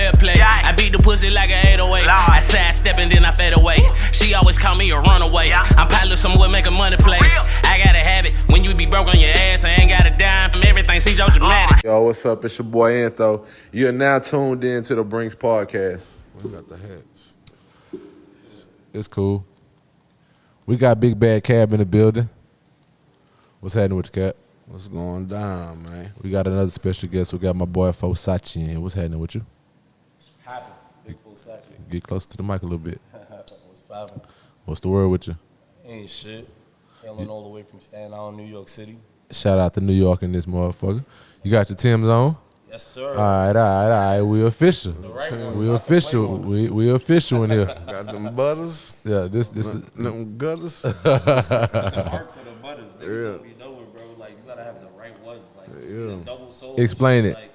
fair play. I beat the pussy like an 808. I sidestep and then I fade away. She always call me a runaway. I'm pilot somewhere making money plays. I gotta have it when you be broke on your ass. I ain't got a dime from everything. See Joe dramatic. Yo, what's up? It's your boy Antho. You're now tuned in to the Brinks podcast. We got the hats. It's cool. We got Big Bad Cab in the building. What's happening with you, Cap? What's going down, man? We got another special guest. We got my boy Fosachi in here. What's happening with you? Poppin', big Fosachi. Get close to the mic a little bit. What's poppin'? What's the word with you? Ain't shit. Hailing all the way from Staten Island, New York City. Shout out to New York and this motherfucker. You got your Timbs on? Yes, sir. All right. We official. We official. We official in here. Got them butters. Yeah, this. Them gutters. The art to the butters. Niggas don't be knowing, bro. Like, you gotta have the right ones. Like, the double sole. Explain it. Like,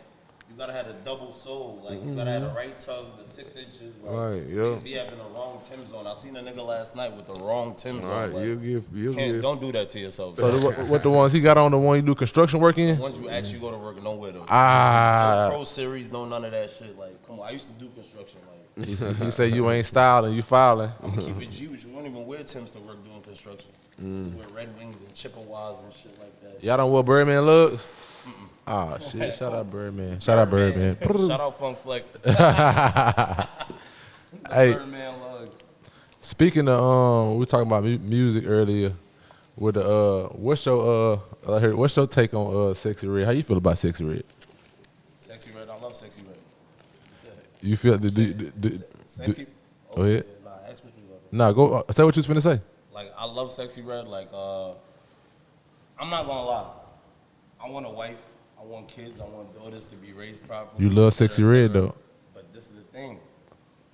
you gotta have the double sole. Like, you gotta have the right tug, the 6 inches. Like, Right, yeah. niggas be having the wrong Timbs on. I seen a nigga last night with the wrong Timbs All on. right, Like, you'll give. don't do that to yourself. So what the ones he got on? The one you do construction work in? The ones you actually go to work nowhere though. Ah. No Pro Series, no none of that shit. Like, come on, I used to do construction. Like, He said you ain't styling, you filing. I'm gonna keep it G with you. Don't even wear Timbs to work doing construction. Just wear Red Wings and Chippewas and shit like that. Y'all don't wear Birdman looks? Oh shit! Shout out Birdman. Shout out Birdman. Shout out Funk Flex. Hey, Birdman lugs. speaking of we were talking about music earlier. With the what's your take on Sexy Red? How you feel about Sexy Red? Sexy Red, I love Sexy Red. You feel Sexy. Go ahead. Nah, ask what you love. Nah, go say what you was finna say. Like, I love Sexy Red. Like, I'm not gonna lie. I want a wife. I want kids. I want daughters to be raised properly. You love Sexy Red though. But this is the thing.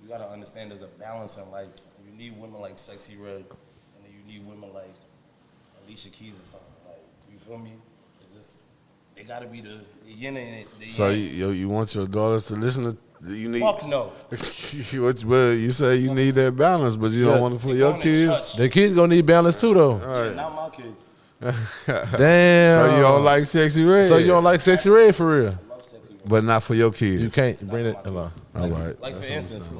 You gotta understand there's a balance in life. You need women like Sexy Red, and then you need women like Alicia Keys or something. Like, you feel me? It's just, they gotta be the yin and the So yang. you want your daughters to listen to? You need. Fuck no. Well, you say you need that balance, but you don't want it for your kids. The kids gonna need balance too though. Yeah, not my kids. Damn. So you don't like Sexy Red? So you don't like Sexy Red for real? I love Sexy Red. But not for your kids. You can't bring it along. All right. Like for instance,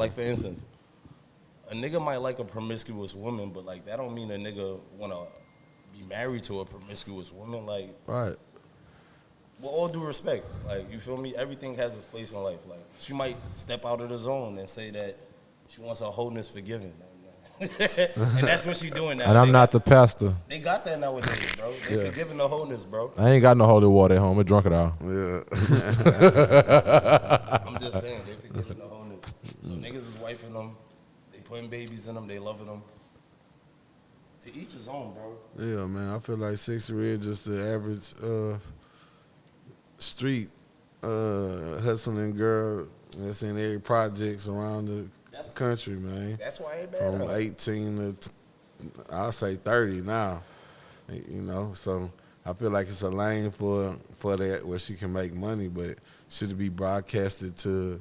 a nigga might like a promiscuous woman, but like that don't mean a nigga wanna be married to a promiscuous woman. Like, Right. with all due respect, like, you feel me? Everything has its place in life. Like, she might step out of the zone and say that she wants her wholeness forgiven. And that's what she doing now. And I'm not the pastor. They got that nowadays, bro. They forgiving the wholeness, bro. I ain't got no holy water at home. I drunk it all. Yeah. I'm just saying, they forgiving the wholeness. So niggas is wifing them. They putting babies in them. They loving them. To each his own, bro. Yeah, man. I feel like Sexy Red just the average street hustling girl that's in every projects around the country, man. That's why I ain't bad. From 18 to I'll say 30 now. You know, so I feel like it's a lane for that where she can make money, but should it be broadcasted to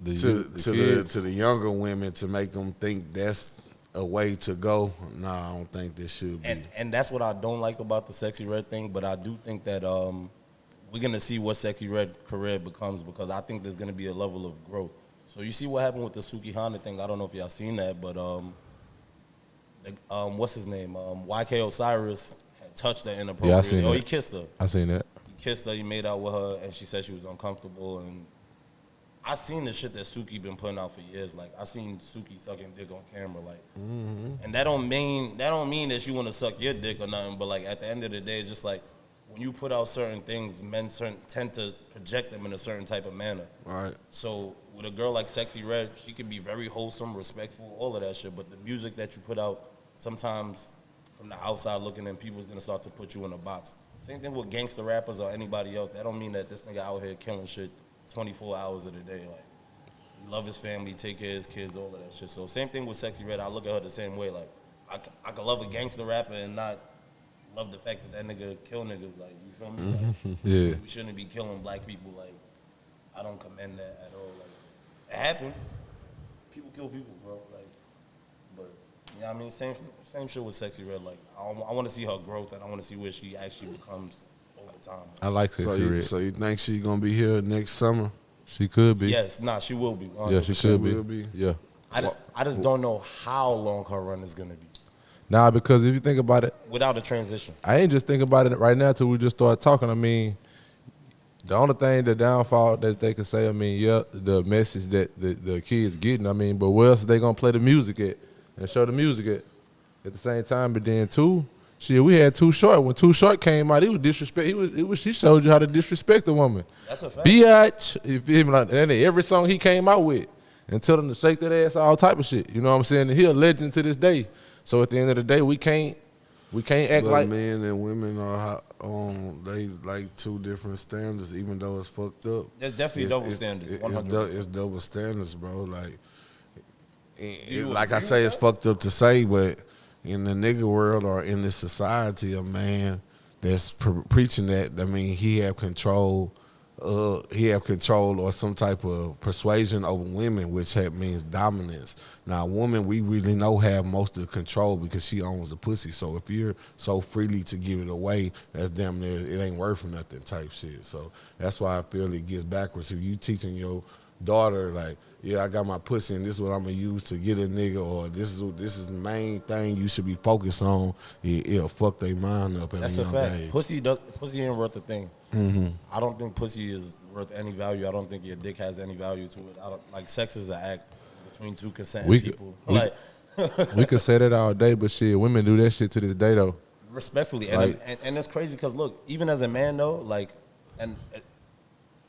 the younger women to make them think that's a way to go? No, I don't think this should be. And that's what I don't like about the Sexy Red thing, but I do think that we're going to see what Sexy Red career becomes, because I think there's going to be a level of growth. So you see what happened with the Suki Honda thing. I don't know if y'all seen that, but what's his name? YK Osiris had touched her inappropriately. Yeah, I seen that. He kissed her. I seen that. He kissed her. He made out with her, and she said she was uncomfortable. And I seen the shit that Suki been putting out for years. Like, I seen Suki sucking dick on camera. Like, and that don't mean that you want to suck your dick or nothing. But like, at the end of the day, it's just like, when you put out certain things, men tend to project them in a certain type of manner. Right. So with a girl like Sexy Red, she can be very wholesome, respectful, all of that shit. But the music that you put out, sometimes from the outside looking in, people's gonna start to put you in a box. Same thing with gangster rappers or anybody else. That don't mean that this nigga out here killing shit 24 hours of the day. Like, he love his family, take care of his kids, all of that shit. So same thing with Sexy Red. I look at her the same way. Like, I could love a gangster rapper and not love the fact that nigga kill niggas. Like, you feel me? Like, Yeah. we shouldn't be killing black people. Like, I don't commend that at all. Like, it happens. People kill people, bro. Like, but you know what I mean? Same shit with Sexy Red. Like, I want to see her growth, and I want to see where she actually becomes over time. I like Sexy Red. So you think she gonna be here next summer? She could be. Yes, she will be. Yeah, she could will be. be. Yeah. I just don't know how long her run is gonna be Nah, because if you think about it, without a transition. I ain't just thinking about it right now till we just start talking. I mean, the only thing, the downfall that they can say, I mean, yeah, the message that the kids getting, I mean, but where else are they gonna play the music at and show the music at the same time? But then too, shit, we had Too Short. When Too Short came out, he was disrespect. She showed you how to disrespect a woman. That's a fact. Biatch, you feel me? Like, and every song he came out with, and tell them to shake that ass, all type of shit. You know what I'm saying? And he a legend to this day. So at the end of the day, we can't act But like men and women are they like two different standards, even though it's fucked up. There's definitely double standards. 100%. It's double standards, bro. Like, you like I agree say, with it's that? fucked up to say, but in the nigga world or in this society, a man that's preaching that, I mean, he have control or some type of persuasion over women, which means dominance. Now, a woman, we really know have most of the control because she owns the pussy. So if you're so freely to give it away, that's damn near, it ain't worth nothing type shit. So that's why I feel it gets backwards. If you teaching your daughter, like, yeah, I got my pussy and this is what I'm gonna use to get a nigga, or this is the main thing you should be focused on, it'll fuck their mind up. That's a fact. Pussy ain't worth a thing. Mm-hmm. I don't think pussy is worth any value. I don't think your dick has any value to it. Like, sex is an act between two consenting people. We could say that all day, but shit, women do that shit to this day though. Respectfully, Like, and it's crazy because look, even as a man though, like, and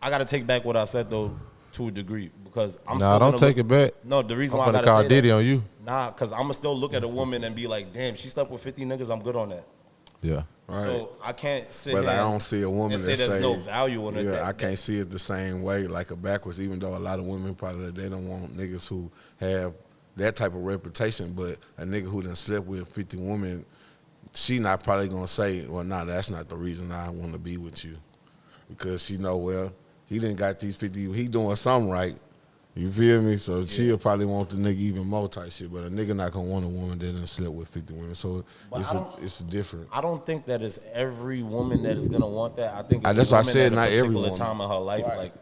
I gotta take back what I said though to a degree because I'm still don't gonna take it back. No, the reason I'm why I gonna gotta call say Diddy that, on you. nah, because I'm gonna still look at a woman and be like, damn, she slept with 50 niggas. I'm good on that. Yeah. Right. So I can't sit But here I don't see a woman and say that there's no value in it. Yeah, I can't see it the same way, like a backwards. Even though a lot of women probably they don't want niggas who have that type of reputation, but a nigga who done slept with 50 women, she not probably gonna say, well, nah, that's not the reason I want to be with you, because she know, well, he didn't got these 50, he doing something right. You feel me? So she'll probably want the nigga even more type shit, but a nigga not gonna want a woman that done slept with 50 women. So it's different. I don't think that it's every woman that is gonna want that. I think it's That's a why I woman said at not a every particular woman. time in her life, like.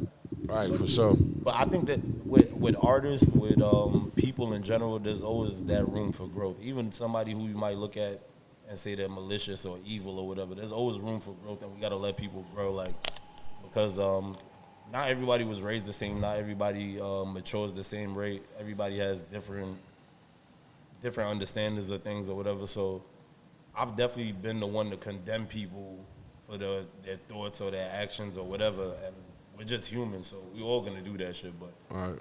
Right, for sure. But I think that with artists, with people in general, there's always that room for growth. Even somebody who you might look at and say they're malicious or evil or whatever, there's always room for growth, and we gotta let people grow, like, because not everybody was raised the same. Not everybody matures the same rate. Everybody has different understandings of things or whatever. So I've definitely been the one to condemn people for their thoughts or their actions or whatever, and we're just humans, so we all gonna do that shit. But Right.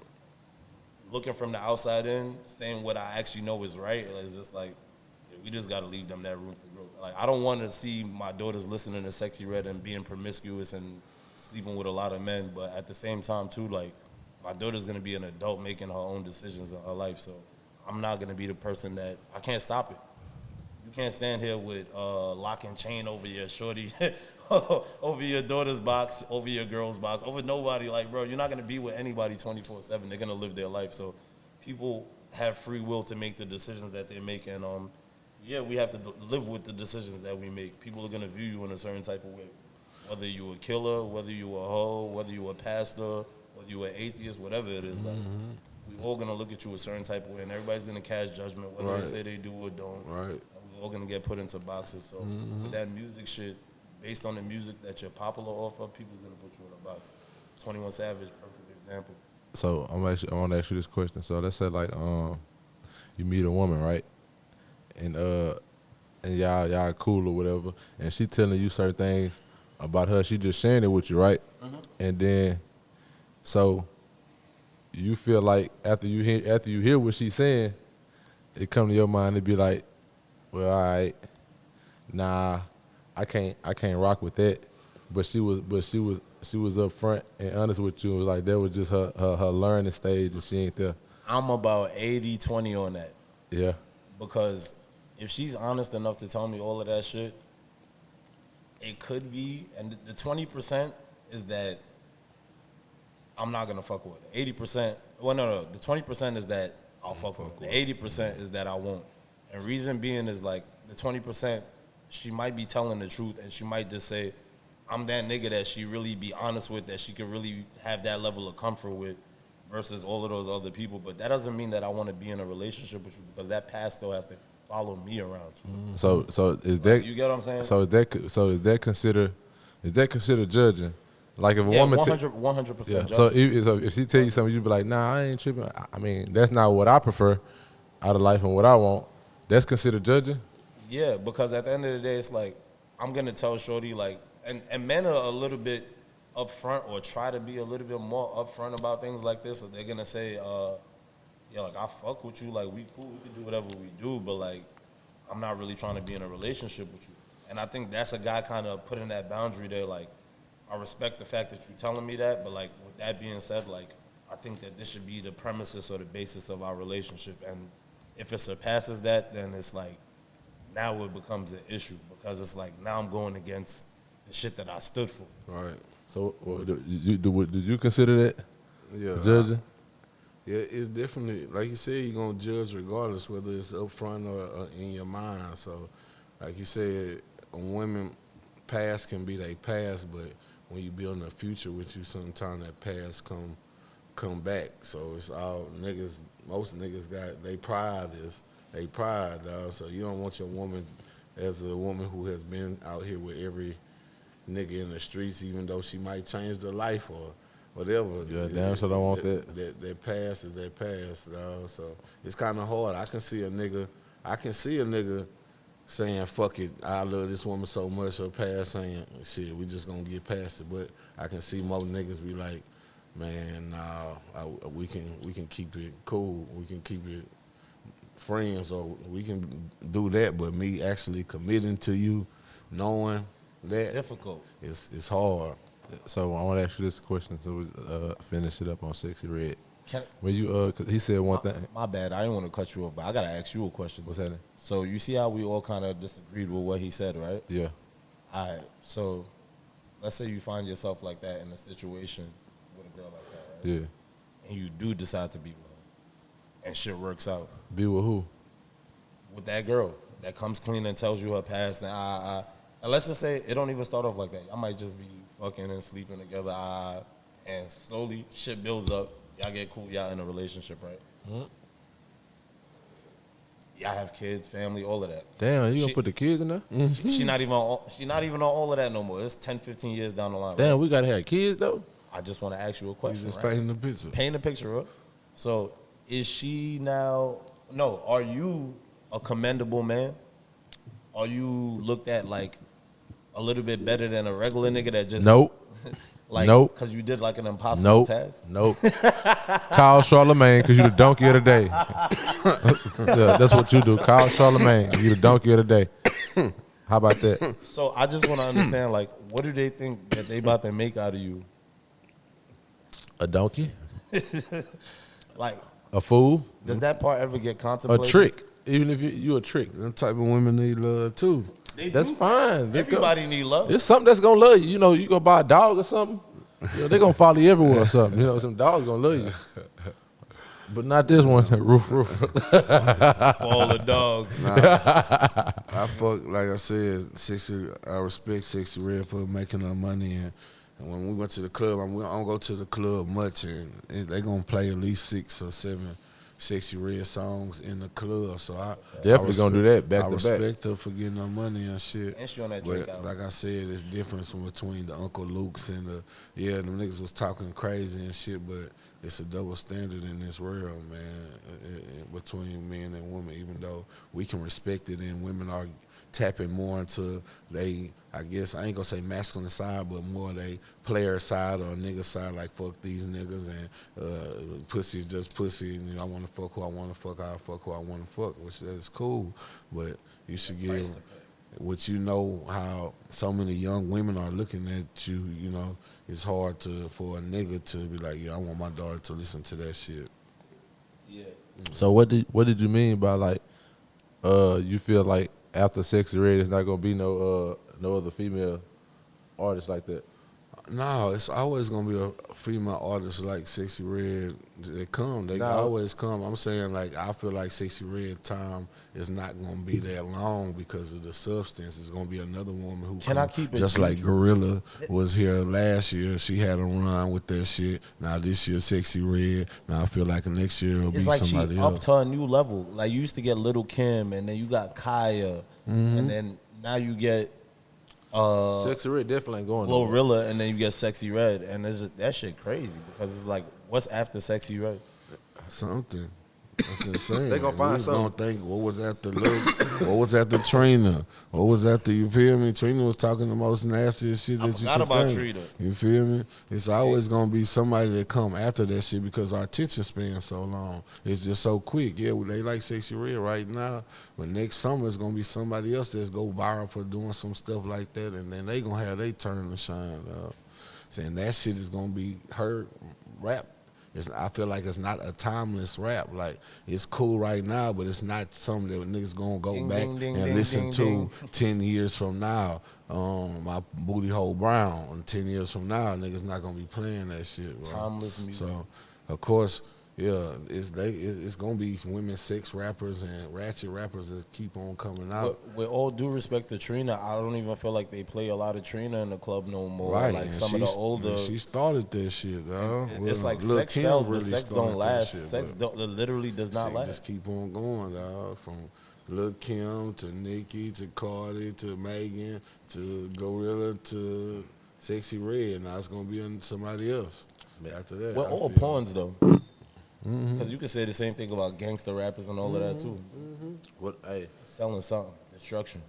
looking from the outside in, saying what I actually know is right, it's just like, yeah, we just gotta leave them that room for growth. Like, I don't want to see my daughters listening to Sexy Red and being promiscuous and sleeping with a lot of men, but at the same time too, like, my daughter's gonna be an adult making her own decisions in her life, so I'm not gonna be the person that, I can't stop it. You can't stand here with lock and chain over your shorty, over your daughter's box, over your girl's box, over nobody. Like, bro, you're not gonna be with anybody 24/7. They're gonna live their life. So people have free will to make the decisions that they make, and yeah, we have to live with the decisions that we make. People are gonna view you in a certain type of way, whether you a killer, whether you a hoe, whether you a pastor, whether you an atheist, whatever it is. Like, we all gonna look at you a certain type of way, and everybody's gonna cast judgment, whether they say they do or don't. Right. And we all gonna get put into boxes. So with that music shit, based on the music that you're popular off of, people's gonna put you in a box. 21 Savage, perfect example. So I want to ask you this question. So let's say like you meet a woman, right? And y'all cool or whatever, and she telling you certain things about her. She just sharing it with you, right? And then so you feel like after you hear what she's saying, it come to your mind to be like, well, all right, nah, I can't rock with that. But she was upfront and honest with you. It was like that was just her learning stage, and she ain't there. I'm about 80-20 on that, Yeah. because if she's honest enough to tell me all of that shit, it could be, and the 20% is that I'm not gonna fuck with her. 80%, well, no, the 20% is that I'll fuck with her. The 80% is that I won't. And reason being is, like, the 20%, she might be telling the truth, and she might just say, I'm that nigga that she really be honest with, that she could really have that level of comfort with, versus all of those other people. But that doesn't mean that I want to be in a relationship with you, because that past still has to follow me around too. So is that You get what I'm saying? So is that considered judging? Like if a Yeah, woman 100%. yeah. Judging. So if she tell you something, you be like, nah, I ain't tripping. I mean, that's not what I prefer out of life and what I want. That's considered judging. Yeah, because at the end of the day, it's like, I'm gonna tell shorty, like, and men are a little bit upfront, or try to be a little bit more upfront about things like this. So they're gonna say, yeah, like, I fuck with you, like, we cool, we can do whatever we do, but like, I'm not really trying to be in a relationship with you. And I think that's a guy kind of putting that boundary there. Like, I respect the fact that you're telling me that, but like, with that being said, like, I think that this should be the premises or the basis of our relationship. And if it surpasses that, then it's like, now it becomes an issue, because it's like, now I'm going against the shit that I stood for. All right. So did you consider that Yeah. judging? Yeah, it's definitely, like you said, you're going to judge regardless, whether it's up front or in your mind. So, like you said, women past can be their past, but when you building a future with you, sometimes that past come back. So it's all niggas, most niggas got, they pride, dog. So you don't want your woman, as a woman who has been out here with every nigga in the streets, even though she might change their life or whatever. Yeah, damn sure don't want that. That past is that past, dog. So it's kind of hard. I can see a nigga saying, fuck it, I love this woman so much, her past saying, shit, we just gonna get past it. But I can see more niggas be like, man, nah, we can keep it cool. We can keep it friends, or we can do that. But me actually committing to you, knowing that, Difficult. it's hard. So I want to ask you this question, so we finish it up on Sexy Red. Can, When you 'cause he said one thing. my bad, I didn't want to cut you off, but I gotta ask you a question. What's happening? So you see how we all kind of disagreed with what he said, right? Yeah. All right. So let's say you find yourself like that in a situation with a girl like that, right? Yeah. And you do decide to be with her, and shit works out Be with who? with that girl that comes clean and tells you her past, and let's just say it don't even start off like that. I might just be fucking and sleeping together, and slowly shit builds up. Y'all get cool. Y'all in a relationship, right? Mm-hmm. Y'all have kids, family, all of that. Damn, you gonna put the kids in there? She not even on all of that no more. It's 10, 15 years down the line. Damn, right? we gotta have kids though. I just want to ask you a You question. just right? painting the picture. Paint a picture, bro. So is she now? No, are you a commendable man? Are you looked at like a little bit better than a regular nigga that just Nope. like Nope. because you did like an impossible Nope. task? Nope. Call Charlemagne because you the donkey of the day. Yeah, that's what you do. Call Charlemagne. You the donkey of the day. How about that? So I just want to understand, like, what do they think that they about to make out of you? A donkey? Like, A fool? does that part ever get A contemplated? trick? Even if you a trick. Them type of women need love too. They That's do. fine. Everybody need love. It's something that's gonna love you. You know, you gonna buy a dog or something. You know, they gonna follow you everywhere or something. You know, some dogs gonna love you. But not this one. Roof. For all the dogs. I fuck, like I said, I respect Sexy Red for making her money, and when we went to the club, I don't go to the club much, and they gonna play at least 6 or 7 Sexy Red songs in the club. So I Definitely gonna do that back I to back. respect her for getting her money and shit. And she on that But Drake album. like I said, it's difference between the Uncle Luke's and them niggas was talking crazy and shit, but it's a double standard in this world, man, between men and women, even though we can respect it and women are tapping more into I guess, I ain't gonna say masculine side, but more they player side or nigga side, like fuck these niggas and pussy's just pussy and I wanna fuck who I wanna fuck, I fuck who I wanna fuck, which is cool, but you should give what you know how so many young women are looking at you, you know, it's hard for a nigga to be like, yeah, I want my daughter to listen to that shit. Yeah. So what did you mean by like you feel like after Sexy Red, it's not gonna be no other female artists like that? No, it's always gonna be a female artist like Sexy Red. They come, they always come. I'm saying like I feel like Sexy Red time is not gonna be that long because of the substance. It's gonna be another woman who Can I keep it just G? like Gorilla was here last year. She had a run with that shit. Now this year Sexy Red. Now I feel like next year it'll It's be like somebody she else. up to a new level. Like you used to get Little Kim, and then you got Kaya, and then now you get Sexy Red definitely ain't going nowhere. Glorilla, and then you get Sexy Red, and that shit crazy because it's like, what's after Sexy Red? Something. That's insane. They gonna find we something. Gonna think what was after what was after Trina? What was after, you feel me? Trina was talking the most nastiest shit that you forgot could about think. Trina. You feel me? It's always gonna be somebody that come after that shit because our attention span so long. It's just so quick. Yeah, they like Sexy Red right now, but next summer it's gonna be somebody else that's go viral for doing some stuff like that, and then they gonna have their turn to shine. Saying that shit is gonna be her rap. I feel like it's not a timeless rap. Like, it's cool right now, but it's not something that niggas gonna go Ding, back ding, ding, and ding, listen ding, to ding. 10 years from now. My Booty Hole Brown. And 10 years from now, niggas not gonna be playing that shit, bro. Timeless music. So, of course, yeah, it's gonna be women sex rappers and ratchet rappers that keep on coming out. With all due respect to Trina, I don't even feel like they play a lot of Trina in the club no more. Right, Like and some of the older. and she started that shit, dog. It's like Lil' sex Kim sells, but really sex started don't that last. shit, Sex but literally does not shit last. just keep on going, dog. From Lil' Kim to Nicki to Cardi to Megan to Gorilla to Sexy Red. Now it's gonna be on somebody else after that. We're I all feel. pawns though. Because you could say the same thing about gangster rappers and all of that too. What? Hey, Selling something, destruction.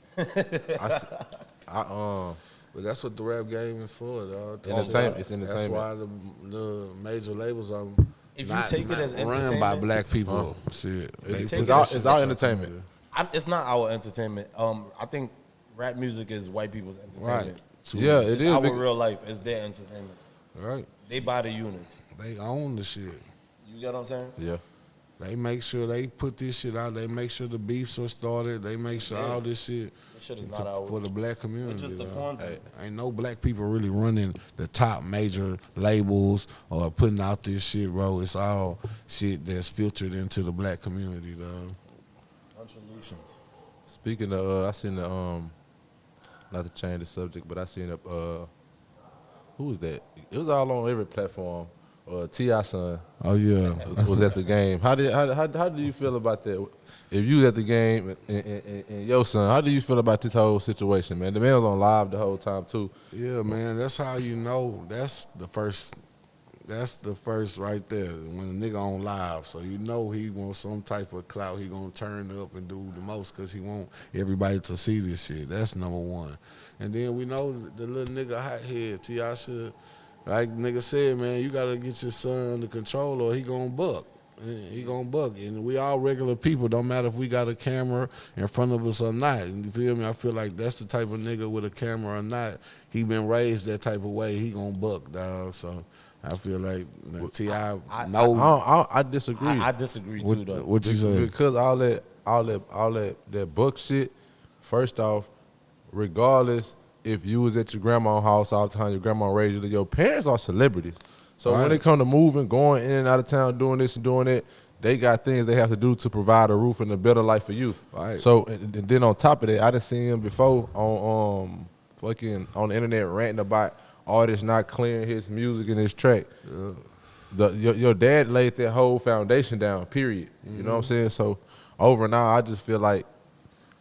But that's what the rap game is for, dog. Entertainment. It's That's entertainment. why the major labels are If you not, take it not as run by entertainment, black people. Shit, It's, They it's put all, that shit it's all out. entertainment. It's not our entertainment. I think rap music is white people's entertainment. Right. Yeah, it It's is. our big- real life. It's their entertainment. Right. They buy the units. They own the shit. You get what I'm saying? Yeah. They make sure they put this shit out. They make sure the beefs are started. They make sure all this shit This shit is not ours. for the black community. It's just the dog. content. Ain't no black people really running the top major labels or putting out this shit, bro. It's all shit that's filtered into the black community, dog. Bunch of Lucians. Speaking of, I seen the not to change the subject, but I seen who was that? It was all on every platform. T.I. son Oh yeah. was at the game. How do you feel about that? If you was at the game and your son, how do you feel about this whole situation, man? The man was on live the whole time too. Yeah, man. That's how you know. That's the first right there. When a nigga on live, so you know he wants some type of clout. He gonna turn up and do the most because he want everybody to see this shit. That's number one. And then we know the little nigga hothead T.I. should, like nigga said, man, you gotta get your son under control or he gonna buck. He gonna buck. And we all regular people. Don't matter if we got a camera in front of us or not. You feel me? I feel like that's the type of nigga with a camera or not. He been raised that type of way. He gonna buck, dog. So I feel like T.I. I disagree. I disagree too, though. What you say? Because all that buck shit. First off, regardless if you was at your grandma's house all the time, your grandma raised you, your parents are celebrities. So when they come to moving, going in and out of town, doing this and doing that, they got things they have to do to provide a roof and a better life for you. Right. So and then on top of that, I done seen him before on on the internet ranting about artists not clearing his music and his track. Yeah. Your dad laid that whole foundation down, period. You know what I'm saying? So over now, I just feel like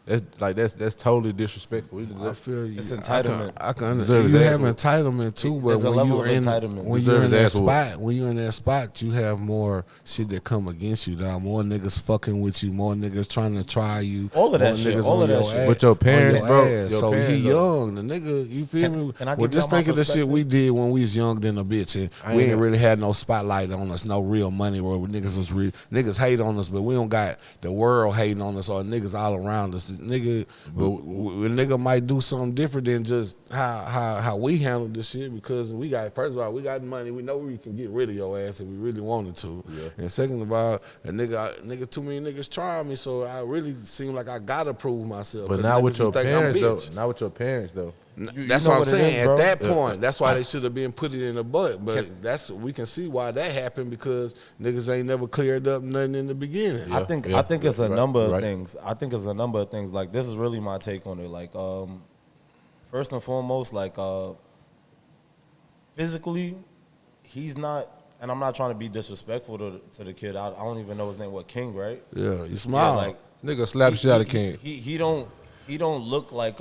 that's totally disrespectful. I feel you. It's entitlement. I can understand. You have entitlement too, but There's a when level you're of in entitlement. when you're in Deserves that ass whooping. spot, when you're in that spot, you have more shit that come against you. Dog. More niggas fucking with you. More niggas trying to try you. All of that more shit, niggas all on of that your shit. ass- But your on parents, your bro, ass. your So parents, he though. young. The nigga, you feel me? can I Well, give just y'all my think of the shit perspective? we did when we was young than a bitch, and we ain't really had no spotlight on us, no real money. Where niggas was real. Niggas hate on us, but we don't got the world hating on us or niggas all around us. Nigga, a nigga might do something different than just how we handle this shit because we got, first of all, we got money. We know we can get rid of your ass if we really wanted to. Yeah. And second of all, too many niggas trying me, so I really seem like I gotta prove myself. But 'cause not niggas with your think I'm parents though. bitch. Not with your parents though. That's know what I'm what it saying. is, bro. At that point, that's why they should have been put it in the butt. But we can see why that happened because niggas ain't never cleared up nothing in the beginning. I think it's a number of right. things. I think it's a number of things. Like this is really my take on it. Like first and foremost, like physically, he's not. And I'm not trying to be disrespectful to the kid. I don't even know his name. What, King, right? Yeah, you smile. Yeah, like Nigga slap shit out of King. He don't look like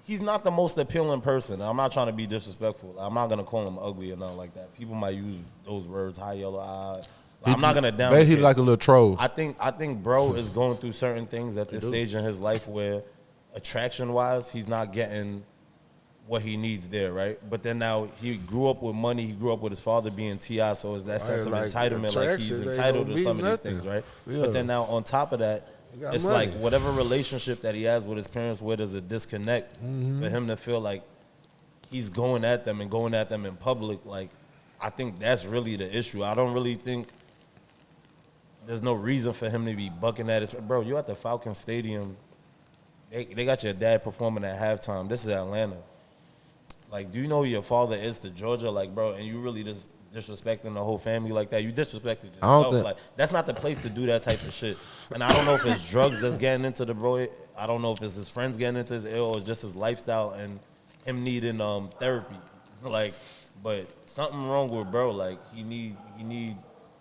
he's not the most appealing person. I'm not trying to be disrespectful. I'm not gonna call him ugly or nothing like that. People might use those words, high yellow eye. I'm not gonna down. He like a little troll. I think bro is going through certain things at this stage in his life where attraction wise he's not getting what he needs there, right? But then now he grew up with money. He grew up with his father being T.I., so it's that sense of entitlement, like he's entitled to some of these things, right? Yeah. But then now on top of that, it's money. like whatever relationship that he has with his parents, where there's a disconnect for him to feel like he's going at them in public. Like, I think that's really the issue. I don't really think there's no reason for him to be bucking at his. Bro, you at the Falcon Stadium. They got your dad performing at halftime. This is Atlanta. Like, do you know who your father is to Georgia? Like, bro, and you really just disrespecting the whole family like that? You disrespected yourself. Like, that's not the place to do that type of shit. And I don't know if it's drugs that's getting into the bro. I don't know if it's his friends getting into his ill or it's just his lifestyle and him needing therapy. Like, but something wrong with bro. Like, he need.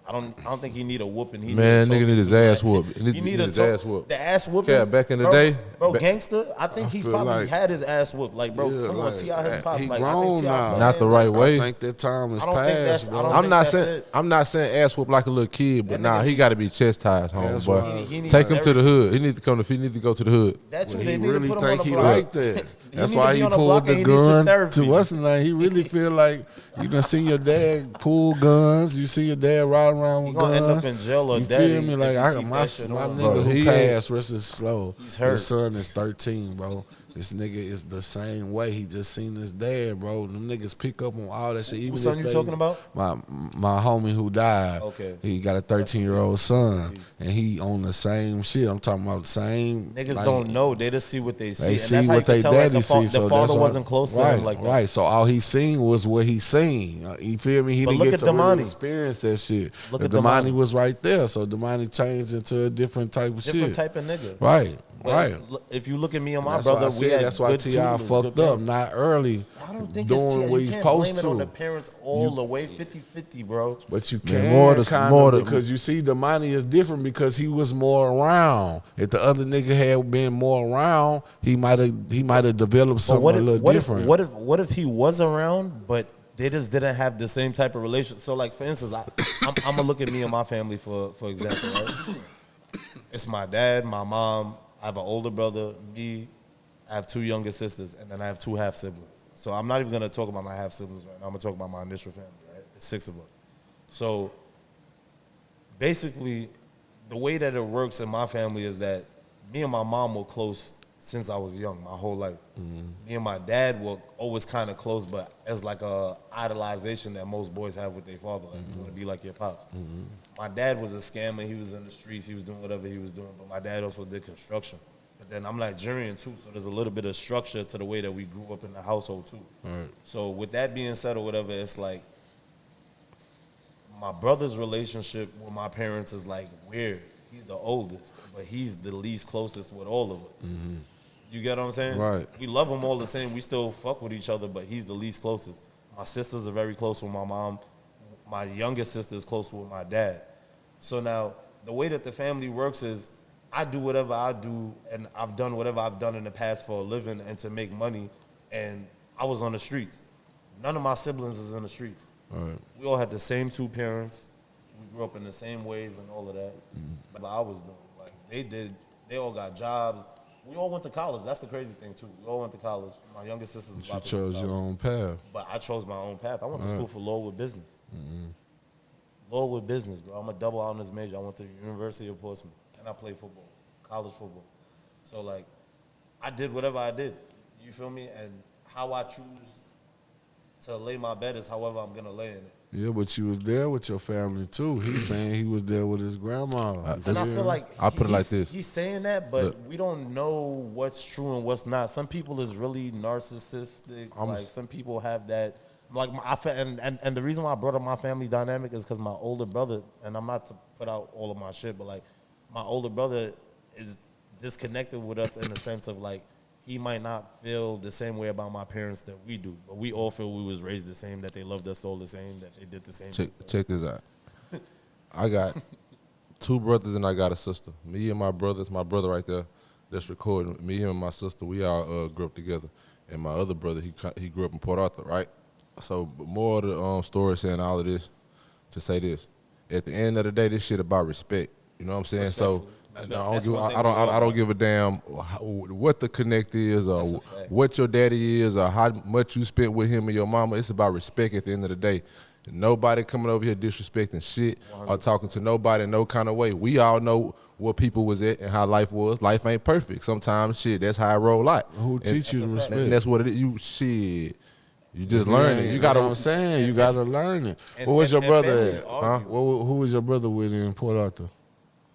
I don't think he need a whooping. Man, nigga need his ass whooped. He need his ass whooped. The ass whooping. Yeah, back in the day. Bro, gangster, I think he probably like, had his ass whooped. Like, bro, come on, T.I. his pops. He Like, grown now. Not the right way. I think that time is I don't think that's- past, I bro. don't I'm think not that's saying it. I'm not saying ass whoop like a little kid, but nah, he got to be chastised, That's homeboy. why- He need Take him to every- the hood. He need to come. He need to go to the hood. That's what He they need to really put him think on the he block. like that. That's need why to be he on the pulled block the and he needs some gun therapy. to what's his name. He really feel like you done see your dad pull guns. You see your dad riding around with He gonna guns. end up in jail or you dead feel me? if Like he I keep my that shit my on. nigga Bro, who he passed, rest is slow. He's hurt. His son is 13, bro. This nigga is the same way. He just seen his dad, bro. Them niggas pick up on all that shit. Even Whose son if you they- talking about? My homie who died. Okay. He got a 13-year-old son, and he on the same shit. I'm talking about the same. Niggas like, don't know. They just see what they see. They and see that's how what you can they tell, like, daddy the see. So the father that's why- wasn't close to him like that. Right. So all he seen was what he seen. You feel me? He But didn't look get at to really Damani. experience that shit. Look But at Damani. Damani was right there. So Damani changed into a different type of Different shit. type of nigga. Right. But Right. If you look at me and my That's why brother, I we said had that's why good T.I. tutors, fucked good up, parents. not early. I don't think it's doing T.I. what You he's can't supposed blame it on the to. parents all the way 50-50, bro. But you Man, can more to- kind more of to- because you see Damani is different because he was more around. If the other nigga had been more around, he might have developed But something a little different. What if he was around, but they just didn't have the same type of relationship? So, like, for instance, I'm gonna look at me and my family for example, right? It's my dad, my mom. I have an older brother, me. I have 2 younger sisters, and then I have 2 half siblings. So I'm not even gonna talk about my half siblings right now. I'm gonna talk about my initial family, right? It's 6 of us. So basically, the way that it works in my family is that me and my mom were close since I was young, my whole life. Me and my dad were always kind of close, but as like a idolization that most boys have with their father, like you want to be like your pops. My dad was a scammer. He was in the streets. He was doing whatever he was doing, but my dad also did construction. But then I'm Nigerian too, so there's a little bit of structure to the way that we grew up in the household too. Right. So with that being said or whatever, it's like my brother's relationship with my parents is like weird. He's the oldest, but he's the least closest with all of us. You get what I'm saying? Right. We love him all the same. We still fuck with each other, but he's the least closest. My sisters are very close with my mom. My youngest sister is close with my dad. So now, the way that the family works is I do whatever I do, and I've done whatever I've done in the past for a living and to make money, and I was on the streets. None of my siblings is in the streets. Right. We all had the same 2 parents. We grew up in the same ways and all of that. But I was doing, like, they all got jobs. We all went to college. That's the crazy thing, too. We all went to college. My youngest sister's You about to go to chose your college. own path. But I chose my own path. I went to school for law with business. Law with business, bro. I'm a double honors major. I went to the University of Portsmouth, and I played football, college football. So, like, I did whatever I did. You feel me? And how I choose to lay my bed is however I'm gonna lay in it. Yeah, but you was there with your family too. He's saying he was there with his grandma. And I feel like I'll put it like this. He's saying that, but we don't know what's true and what's not. Some people is really narcissistic. Like some people have that. Like and the reason why I brought up my family dynamic is because my older brother, and I'm not to put out all of my shit, but like my older brother is disconnected with us in the sense of like he might not feel the same way about my parents that we do, but we all feel we was raised the same, that they loved us all the same, that they did the same. Check this out. I got 2 brothers and I got a sister. Me and my brothers, my brother right there that's recording. Me, him, and my sister, we all grew up together. And my other brother, he grew up in Port Arthur, right? So more of the story saying all of this to say this. At the end of the day, this shit about respect. You know what I'm saying? So I don't give a damn what the connect is or what your daddy is or how much you spent with him and your mama. It's about respect at the end of the day. Nobody coming over here disrespecting shit 100%. Or talking to nobody in no kind of way. We all know what people was at and how life was. Life ain't perfect. Sometimes shit, that's how I roll out. Who teach you to respect? And that's what it is. You just learn it. You gotta. What I'm saying, you gotta learn it. What was your brother at? Huh? Who was your brother with in Port Arthur?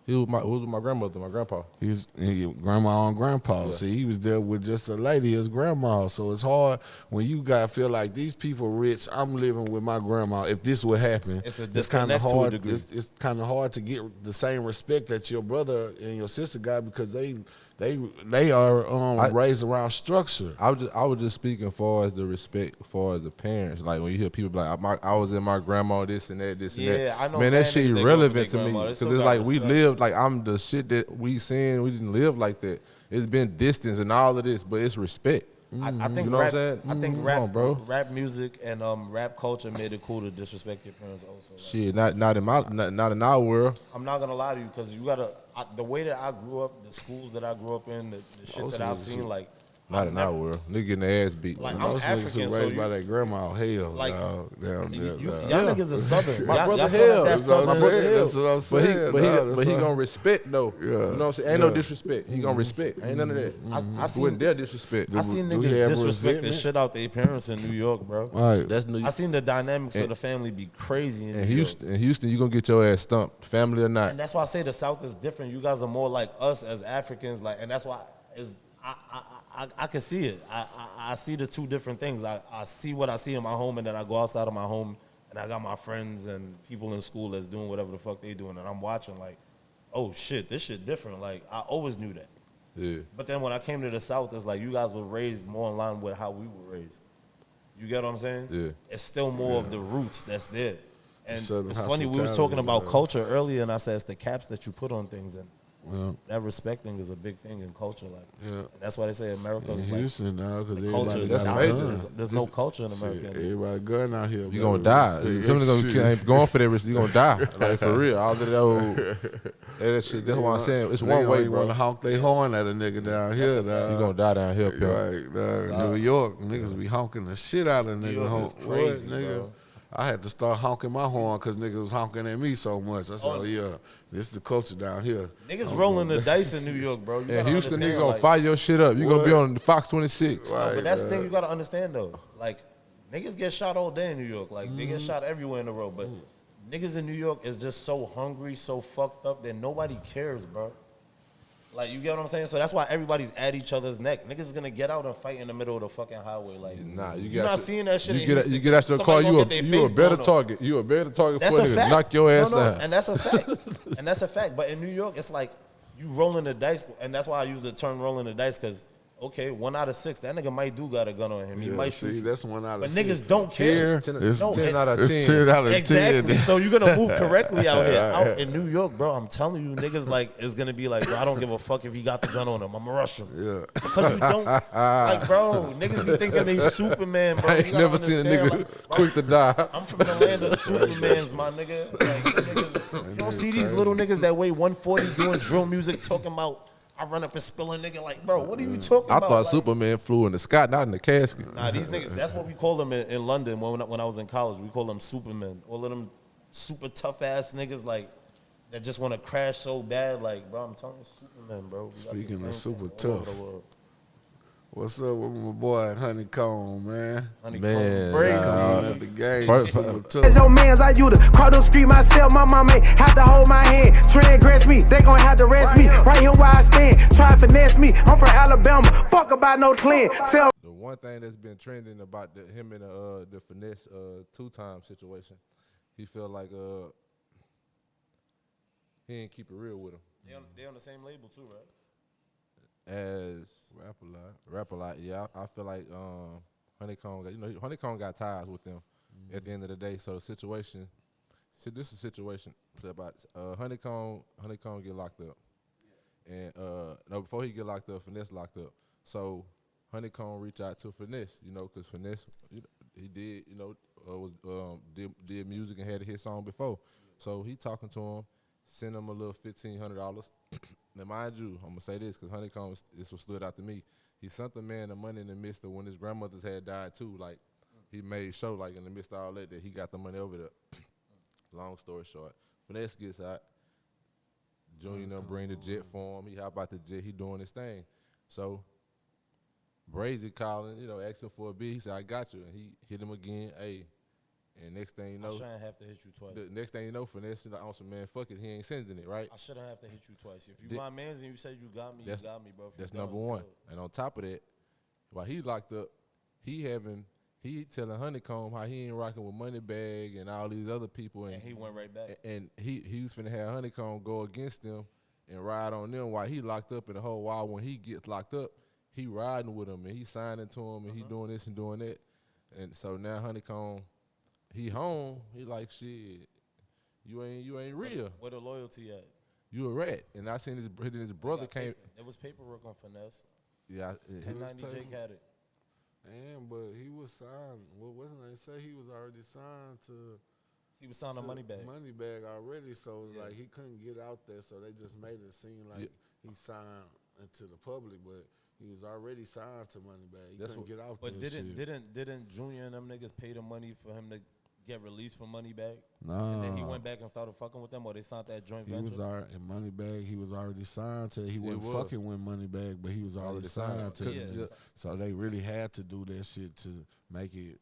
He was my grandmother, my grandpa. He grandma and grandpa. Yeah. See, he was there with just a lady, his grandma. So it's hard when you feel like these people rich. I'm living with my grandma. If this would happen, it's kind of hard. It's kind of hard to get the same respect that your brother and your sister got because they are raised around structure. I was just speaking far as the respect, far as the parents. Like when you hear people like, I was in my grandma, this and that, this and that. Yeah, I know. Man, that shit irrelevant to me because it's like we lived like I'm the shit that we seen. We didn't live like that. It's been distance and all of this, but it's respect. I think you know what I'm saying? I think rap music and rap culture made it cool to disrespect your parents also. Like, shit, not in our world. I'm not gonna lie to you because you gotta the way that I grew up, the schools that I grew up in, the shit that I've seen, like. Not in our world. Nigga getting their ass beat. Like, I'm African, so raised by that grandma. Hell, like, y'all niggas are Southern. My brother hell. That's what I'm saying. But he gonna respect though. Yeah. You know what I'm saying? Ain't no disrespect. He gonna respect. Ain't none of that. I seen their disrespect. I seen niggas disrespect the shit out their parents in New York, bro. Right. That's New York. I seen the dynamics of the family be crazy in Houston. In Houston, you gonna get your ass stumped, family or not. And that's why I say the South is different. You guys are more like us as Africans, like, and that's why I can see it. I see the two different things. I see what I see in my home, and then I go outside of my home, and I got my friends and people in school that's doing whatever the fuck they doing, and I'm watching like, oh shit, this shit different. Like I always knew that. Yeah. But then when I came to the South, it's like you guys were raised more in line with how we were raised. You get what I'm saying? Yeah. It's still more of the roots that's there. And it's funny, we was talking about culture earlier, and I said it's the caps that you put on things, and that respect thing is a big thing in culture. Like, and that's why they say America is like Houston now because everybody got guns. There's no culture in America. Everybody gun out here. You gonna die. Somebody's gonna going for that risk. You gonna die. Like for real. All of that shit. That's what I'm saying. It's one way, You bro. want to honk their horn at a nigga down here. You gonna die down here, right? New York niggas be honking the shit out of niggas. What, nigga? Bro. I had to start honking my horn because niggas was honking at me so much. I said, oh yeah, this is the culture down here. Niggas rolling the dice in New York, bro. And Houston, nigga gonna fire your shit up. You gonna be on Fox 26. Right, but that's the thing you gotta understand though. Like, niggas get shot all day in New York. Like, they get shot everywhere in the road. But niggas in New York is just so hungry, so fucked up that nobody cares, bro. Like, you get what I'm saying? So that's why everybody's at each other's neck. Niggas is gonna get out and fight in the middle of the fucking highway. Like, nah, you're not seeing that shit. You get out your car, you a better target. You a better target for a nigga. Knock your ass down. And that's a fact. And that's a fact. But in New York, it's like you rolling the dice, and that's why I use the term rolling the dice, because okay, 1 out of 6, that nigga might got a gun on him. He might shoot. That's 1 out of 6. But niggas don't care. It's 10 out of 10. It's 10 out of 10. Exactly. So you're gonna move correctly out here. Out in New York, bro, I'm telling you, niggas like is gonna be like, bro, I don't give a fuck if he got the gun on him. I'ma rush him. Yeah. Because you don't like, bro, niggas be thinking they Superman, bro. I ain't never seen a nigga like, quick to die. I'm from the land of Supermans, my nigga. Like, niggas, you don't see these little niggas that weigh 140 doing drill music talking about I run up and spill a nigga like, bro, what are you talking about? I thought like, Superman flew in the sky, not in the casket. Nah, these niggas, that's what we call them in London when I was in college. We call them Supermen. All of them super tough ass niggas like that just want to crash so bad. Like, bro, I'm telling you, Superman, bro. Speaking of super tough, What's up with my boy Honeykomb, man? Man, Brazy at the game. Yo, mans, I used to cross the street myself. My mama ain't have to hold my hand. Transgress me, they gon' have to rest me. Right here where I stand, try to finesse me. I'm from Alabama, fuck about no clan. Sell The one thing that's been trending about him and the Finesse 2tymes situation, he felt like he ain't keep it real with him. They on the same label too, right? As rap a lot, yeah. I feel like Honeykomb got, Honeykomb got ties with them at the end of the day. So the situation, this is a situation about Honeykomb get locked up, and no, before he get locked up, Finesse locked up. So Honeykomb reach out to Finesse, because Finesse, he did, did music and had a hit song before. So he talking to him, send him a little $1,500. Now, mind you, I'm gonna say this because Honeykomb, this what stood out to me. He sent the man the money in the midst of when his grandmothers had died too. Like, he made sure, like, in the midst of all that he got the money over there. Long story short, Finesse gets out. Junior bring the jet for him. He hop out the jet. He doing his thing. So, Brazy calling, asking for a beat. He said, "I got you," and he hit him again. Hey. And next thing you know, I shouldn't have to hit you twice. The next thing you know, Finesse on some, man, fuck it, he ain't sending it, right? I shouldn't have to hit you twice. If you my mans and you said you got me, bro. That's number one. And on top of that, while he locked up, he telling Honeykomb how he ain't rocking with Moneybag and all these other people, and he went right back. And he was finna have Honeykomb go against them and ride on them while he locked up. And the whole while when he gets locked up, he riding with him and he signing to him and he doing this and doing that. And so now Honeykomb, he home. He like, shit, you ain't real. Where the loyalty at? You a rat. And I seen his brother came. There was paperwork on Finesse. Yeah, 1090 Jake had it. And but he was signed. What wasn't they say he was already signed to? He was signed a Moneybag. Moneybag already, so it was like he couldn't get out there. So they just made it seem like he signed to the public, but he was already signed to Moneybag. He couldn't get out there. But didn't Junior and them niggas pay the money for him to get released from Moneybag? No. And then he went back and started fucking with them, or they signed that joint venture? He was already in Moneybag. He was already signed to. He wasn't fucking with Moneybag, but he was already signed to. Yeah. So they really had to do that shit to make it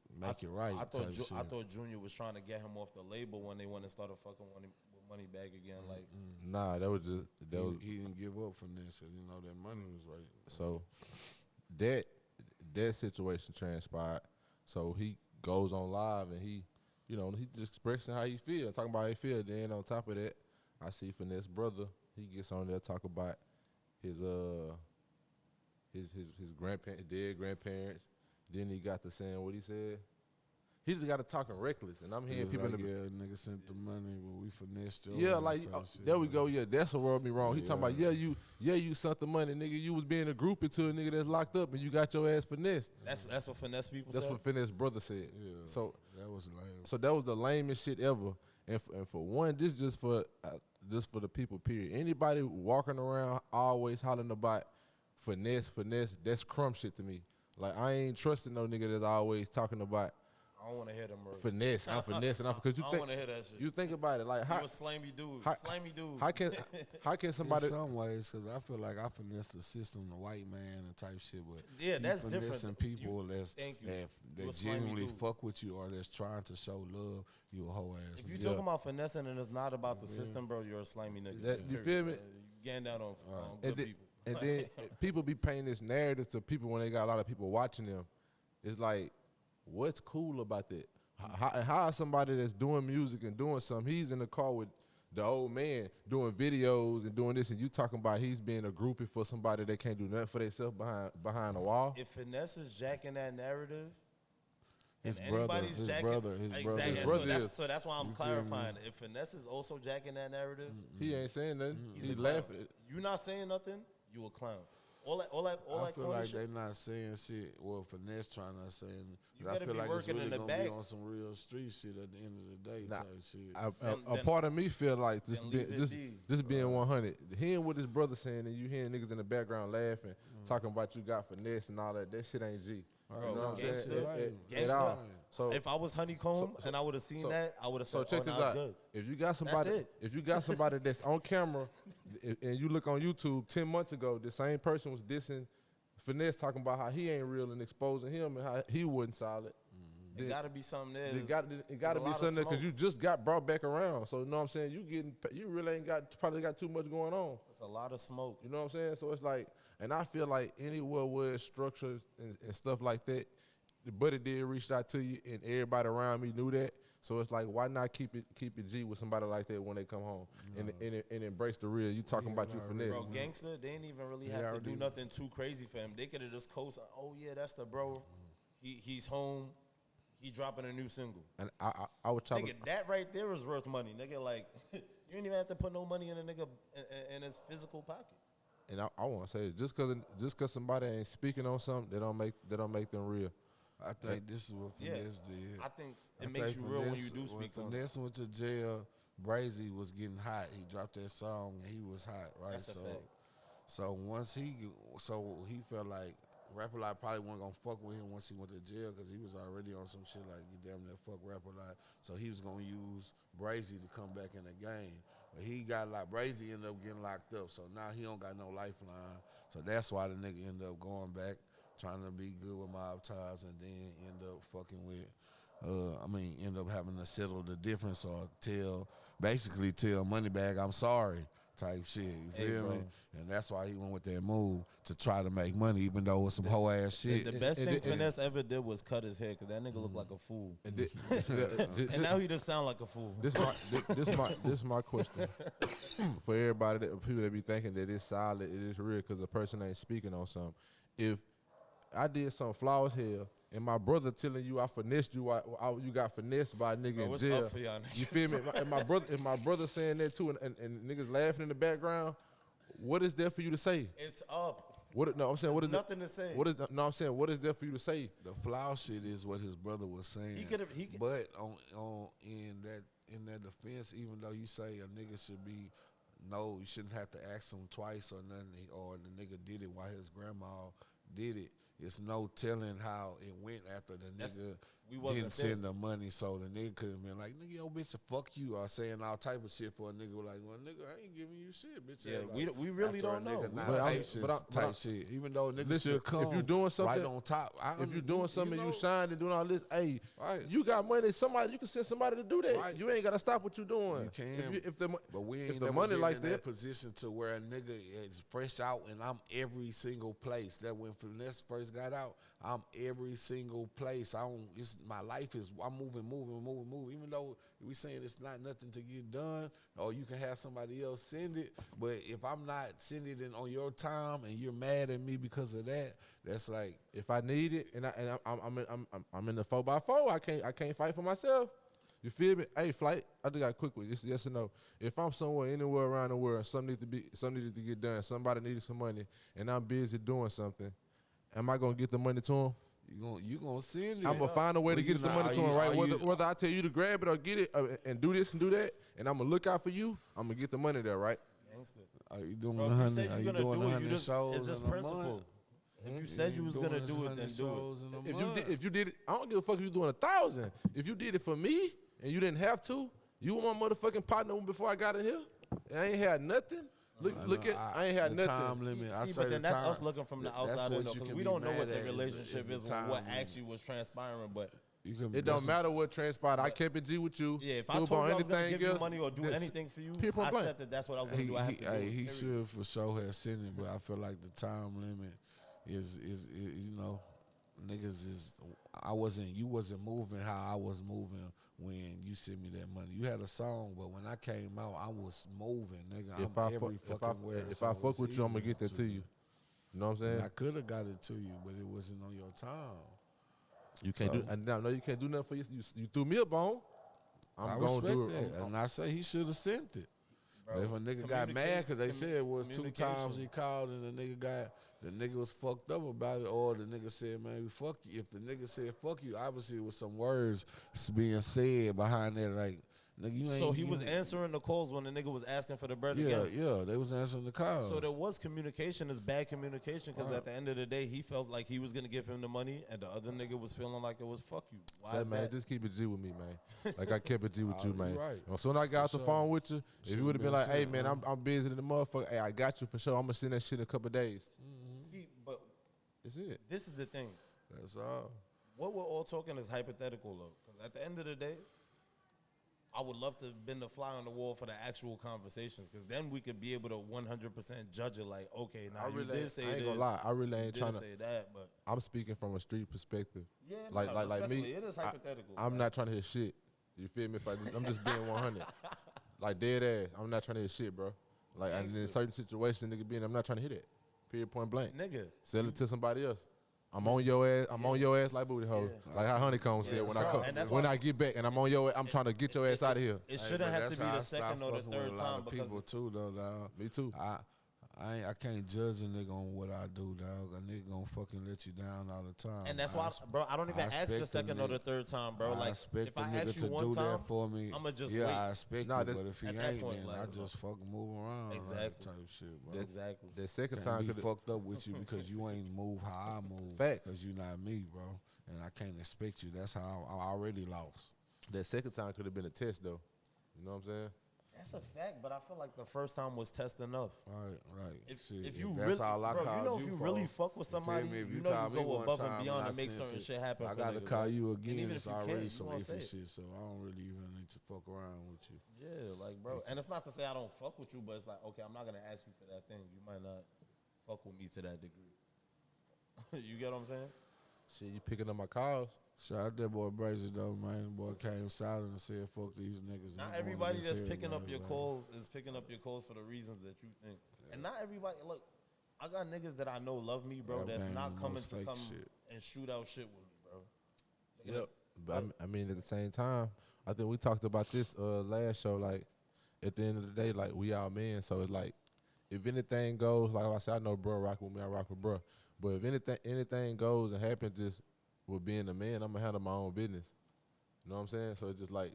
right. I thought Junior was trying to get him off the label when they went and started fucking with Moneybag again. Like, nah, that was just he didn't give up from this. That money was right. So that situation transpired. So he goes on live and he just expressing how he feel, talking about how he feel. Then on top of that, I see Finesse brother. He gets on there talk about his dead grandparents. Then he got to saying what he said. He just got to talking reckless, and I'm hearing people. Like, nigga sent the money, but we finessed you. Yeah, like there we go. Yeah, that's what rubbed me wrong. He talking about you sent the money, nigga. You was being a groupie to a nigga that's locked up, and you got your ass finessed. That's what Finesse people said. That's what Finesse brother said. Yeah, so that was lame. So that was the lamest shit ever. And for one, this just for the people. Period. Anybody walking around always hollering about finesse, that's crumb shit to me. Like, I ain't trusting no nigga that's always talking about. I don't want to hear them words. Finesse, I'm finessing. Because I don't want to hear that shit. You think about it, like how you a slimy dude. How can somebody? In some ways, because I feel like I finesse the system, the white man and type shit, but yeah, that's different. Finessing people that genuinely fuck with you or that's trying to show love, you a whole ass. If you talking about finessing and it's not about the system, bro, you're a slimy nigga. You feel me? You getting down on good people. And then people be painting this narrative to people when they got a lot of people watching them. It's like, what's cool about that? How is somebody that's doing music and doing something, he's in the car with the old man doing videos and doing this, and you talking about he's being a groupie for somebody that can't do nothing for themselves behind a wall? If Finesse is jacking that narrative, his brother. So that's why I'm clarifying. If Finesse is also jacking that narrative, he ain't saying nothing. He's laughing. You not saying nothing, you a clown. All I feel like they not saying shit. Well, Finesse trying not saying. I feel like it's really gonna be on some real street shit at the end of the day. Type shit. A part of me feel like just being 100. Hearing what his brother saying and you hearing niggas in the background laughing, talking about you got Finesse and all that shit ain't G. You know what I'm saying? At all. So if I was Honeykomb and I would have seen that, I would have said, so check this out. Good. If you got somebody that's on camera and you look on YouTube 10 months ago, the same person was dissing Finesse talking about how he ain't real and exposing him and how he wasn't solid. It got to be something there. It got to be something there because you just got brought back around. So you know what I'm saying? You really ain't probably got too much going on. It's a lot of smoke. You know what I'm saying? So it's like, and I feel like anywhere where it's structured and stuff like that, the buddy did reach out to you and everybody around me knew that. So it's like, why not keep it G with somebody like that when they come home and embrace the real? You talking about you Finesse. Bro, Gangsta, they ain't even really have to do nothing too crazy for him. They could have just coasted, oh yeah, that's the bro. He's home. He dropping a new single. And I would try nigga, that right there is worth money. Nigga, like, you ain't even have to put no money in a nigga in his physical pocket. And I want to say, just cause somebody ain't speaking on something, they don't make them real. I think this is what Finesse did. I think it makes you real when you do speak on it. When Finesse went to jail, Brazy was getting hot. He dropped that song and he was hot, right? That's a fact. So once he felt like Rapper Life probably wasn't gonna fuck with him once he went to jail because he was already on some shit like, you damn near fuck Rapper Life. So he was gonna use Brazy to come back in the game. But he got Brazy ended up getting locked up. So now he don't got no lifeline. So that's why the nigga ended up going back, trying to be good with Mob Ties, and then end up fucking with, end up having to settle the difference or tell Moneybag, I'm sorry, type shit. You feel me? And that's why he went with that move to try to make money, even though it was some hoe ass shit. The best thing Finesse ever did was cut his hair because that nigga looked like a fool. And now he just sound like a fool. This my question for everybody, people that be thinking that it's solid, it is real because the person ain't speaking on something. If I did some flawless hell, and my brother telling you I finessed you, you got finessed by a nigga in jail. Up for y'all niggas? You feel me? If my brother saying that too, and niggas laughing in the background, what is there for you to say? It's up. I'm saying what is nothing to say. I'm saying what is there for you to say? The flaw shit is what his brother was saying. He could. But in that defense, even though you say a nigga should be. No, you shouldn't have to ask him twice or nothing, or the nigga did it while his grandma did it. It's no telling how it went after the nigga didn't send the money, so the nigga could have been like, nigga, yo, bitch, fuck you, or saying all type of shit for a nigga like, well, nigga, I ain't giving you shit, bitch. Yeah, like, we really don't know. Type shit. Even though nigga listen, should come if you doing something right on top. If you doing something and you signed and doing all this, hey, right. You got money, you can send somebody to do that. Right. You ain't got to stop what you doing. You can. But we ain't the money like that position to where a nigga is fresh out and I'm every single place. That when Finesse first got out, I'm every single place. My life is, I'm moving. Even though we saying it's not nothing to get done, or you can have somebody else send it. But if I'm not sending it on your time and you're mad at me because of that, that's like, if I need it and I'm in the 4x4, I can't fight for myself. You feel me? Hey, Flight, I just got a quick one. Yes or no? If I'm somewhere, anywhere around the world, something needed to get done, somebody needed some money, and I'm busy doing something, am I gonna get the money to him? You gonna send it. I'm gonna find a way to get the money to him, right? Whether I tell you to grab it or get it and do this and do that, and I'm gonna look out for you, I'm gonna get the money there, right? Gangster. Are you doing 100? Are you doing 100 shows? It's just principle. If you said you was gonna do it, then do it. If you did it, I don't give a fuck if you doing 1,000. If you did it for me and you didn't have to, you were my motherfucking partner before I got in here. And I ain't had nothing. I ain't had nothing. Time limit. But then that's us looking from the outside because we don't know what the relationship is or what actually was transpiring. But it don't matter what transpired. I kept it G with you. Yeah, if I told you I was gonna give you money or do anything for you, I said that's what I was gonna do. He should for sure have sent it, but I feel like the time limit is niggas is you wasn't moving how I was moving when you sent me that money. You had a song, but when I came out, I was moving, nigga. If I fuck with you, I'm gonna get that to you. You know what I'm saying? And I could have got it to you, but it wasn't on your time. You can't do. And now, no, you can't do nothing for you. You threw me a bone. I respect that, and I say he should have sent it. Bro, if a nigga got mad because they said it was 2 times he called and the nigga was fucked up about it, or the nigga said, man, fuck you. If the nigga said fuck you, obviously it was some words being said behind that, like, nigga, you ain't. So he was answering the calls when the nigga was asking for the bread again? Yeah, they was answering the calls. So there was communication, it's bad communication, because at the end of the day, he felt like he was going to give him the money, and the other nigga was feeling like it was fuck you. Why is man, that? just keep it G with me, man. Like I kept it G with you, man. Right. As soon as I got off the phone with you, if you would have been like, hey, man, I'm busy in the motherfucker, hey, I got you for sure. I'm going to send that shit in a couple of days. See, but That's it. This is the thing. That's all. What we're all talking is hypothetical, though. Because at the end of the day, I would love to have been the fly on the wall for the actual conversations, because then we could be able to 100% judge it. Like, okay, now you did say this. I ain't gonna lie. I really ain't trying to say that, but I'm speaking from a street perspective. yeah, like me. It is hypothetical. I'm not trying to hear shit. You feel me? I'm just being 100. Like dead ass. I'm not trying to hear shit, bro. Like and in certain situations, nigga, I'm not trying to hear that. Period. Point blank. Nigga, sell it to somebody else. I'm on your ass. I'm on your ass like booty hole. Yeah. Like how Honeykomb said when I get back and I'm on your ass, I'm trying to get your ass out of here. It shouldn't have to be the second or the third time. Because people too, though, dog. Me too. I can't judge a nigga on what I do, dog. A nigga gonna fucking let you down all the time. And that's why, bro, I don't even ask the second or the third time, bro. Like, if I ask you one time, that for me, I'ma just wait. I expect it, but if he ain't, then like, I just fucking move around. Exactly. Like, type shit, bro. Exactly. That second Can't time be fucked up with you because you ain't move how I move. Facts. Because you not me, bro. And I can't expect you. That's how I already lost. That second time could have been a test, though. You know what I'm saying? That's a fact, but I feel like the first time was test enough. Right. If you that's really, all I bro, called you know, if you really fuck with somebody, you know you go above and beyond to make certain shit happen. I gotta call you again. It's already some iffy shit, so I don't really even need to fuck around with you. Yeah, like, bro. And it's not to say I don't fuck with you, but it's like, okay, I'm not gonna ask you for that thing. You might not fuck with me to that degree. You get what I'm saying? Shit, you picking up my calls. Shout out that boy Brazy though, man. The boy came silent and said, "Fuck these niggas." Not everybody that's picking up your calls is picking up your calls for the reasons that you think. Yeah. And not everybody. Look, I got niggas that I know love me, bro. That's not coming to come and shoot out shit with me, bro. Yep. But I mean, at the same time, I think we talked about this last show. Like, at the end of the day, like we all men, so it's like, if anything goes, like I said, I know bro rock with me, I rock with bro. But if anything goes and happens, just with being a man, I'm gonna handle my own business. You know what I'm saying? So it's just like,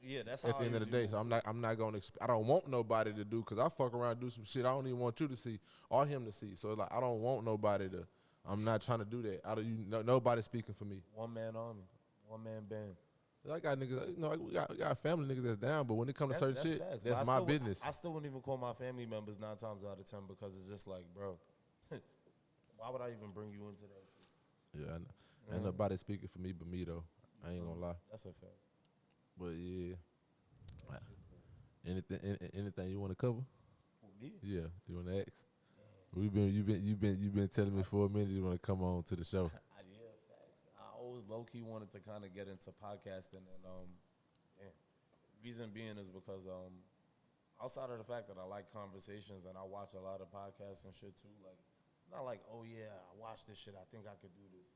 yeah, that's at the end of the day. So I'm not gonna. I don't want nobody to do, because I fuck around and do some shit I don't even want you to see or him to see. So it's like, I don't want nobody to. I'm not trying to do that. Nobody speaking for me. One man army, one man band. I got niggas, you know, we got family niggas that's down, but when it comes to certain shit, facts, that's my business. I still wouldn't even call my family members 9 times out of 10, because it's just like, bro, why would I even bring you into that shit? Yeah, I know. Ain't nobody speaking for me but me, though. I ain't gonna lie. That's a fact. But yeah, anything you want to cover? With me? Yeah, you want to ask? You've been telling me for a minute you want to come on to the show. Yeah, facts. I always low key wanted to kind of get into podcasting, and reason being is because outside of the fact that I like conversations and I watch a lot of podcasts and shit too, like, it's not like, oh yeah, I watch this shit, I think I could do this.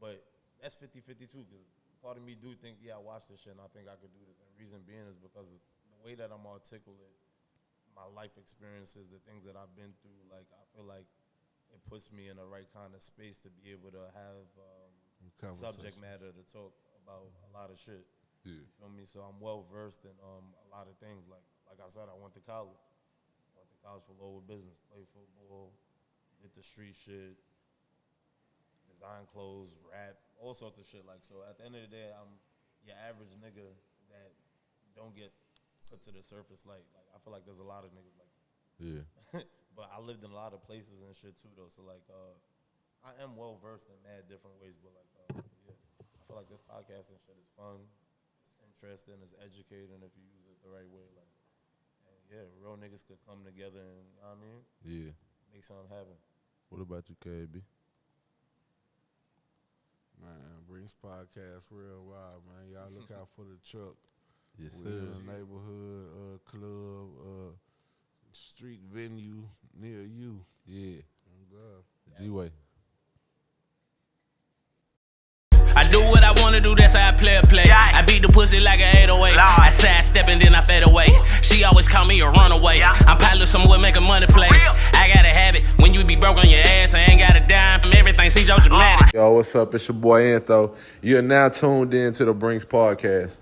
But that's 50-50 too, because part of me do think, yeah, I watch this shit and I think I could do this. And reason being is because the way that I'm articulate, my life experiences, the things that I've been through, like, I feel like it puts me in the right kind of space to be able to have subject matter to talk about a lot of shit. Yeah. You feel me? So I'm well versed in a lot of things. Like I said, I went to college. I went to college for lower business, played football, did the street shit, design clothes, rap, all sorts of shit. Like, so at the end of the day, I'm your average nigga that don't get put to the surface. Like I feel like there's a lot of niggas like that. Yeah. But I lived in a lot of places and shit too, though. So like, I am well versed in mad different ways. But like, yeah, I feel like this podcasting shit is fun, it's interesting, it's educating if you use it the right way. Like, and yeah, real niggas could come together and, you know what I mean? Yeah. Make something happen. What about you, KB? Man, Brings Podcast real wild, man. Y'all look out for the truck. Yes, We're sir. in a neighborhood club, street venue near you. Yeah. Oh, God. G-Way. I do what I wanna do, that's how I play. I beat the pussy like an 808. I sidestep and then I fade away. She always call me a runaway. I'm piloting somewhere making money plays. I gotta have it when you be broke on your ass. I ain't got a dime from everything, see Joe dramatic. Yo, what's up? It's your boy Antho. You're now tuned in to the Brinks Podcast.